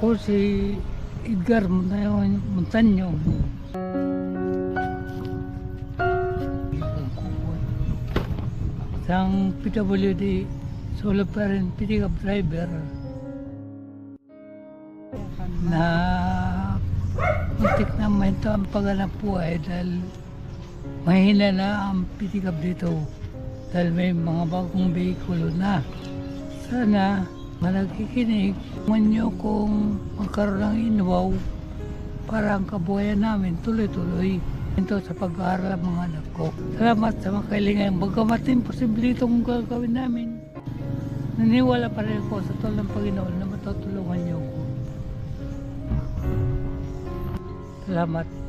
Ako si Edgar Montaño. Isang PWD solo parent pickup driver na muntik na mahinto ang paghanap buhay dahil mahina na ang pitikap dito dahil may mga bagong behikulo na. Sana malagkikinig nyo kung magkaroon ng inwaw para ang kabuhayan namin tuloy-tuloy ito sa pag-aaral ng mga anak ko. Salamat sa mga kailangan. Bagamat imposible itong gagawin namin, naniwala pa rin ako sa tulong ng Panginoon na matutulungan niyo ko. Salamat.